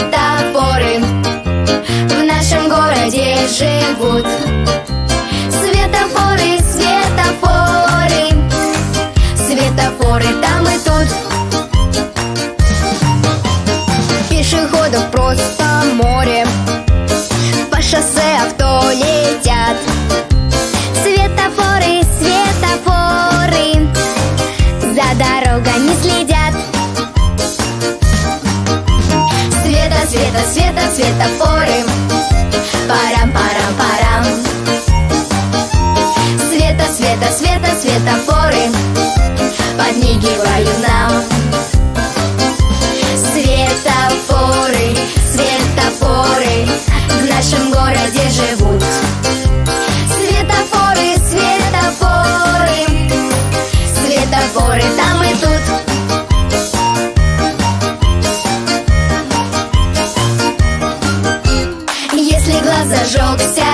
светофоры в нашем городе живут. Светофоры, светофоры, светофоры там и тут. Пешеходов просто море, по шоссе авто летят. Светофоры, светофоры, за дорогой не следят. Света, света, света, светофоры, парам-парам-парам. Света, света, света, светофоры подмигивают нам. Светофоры, светофоры в нашем городе живут. Светофоры, светофоры, светофоры там и тут. Если глаз зажегся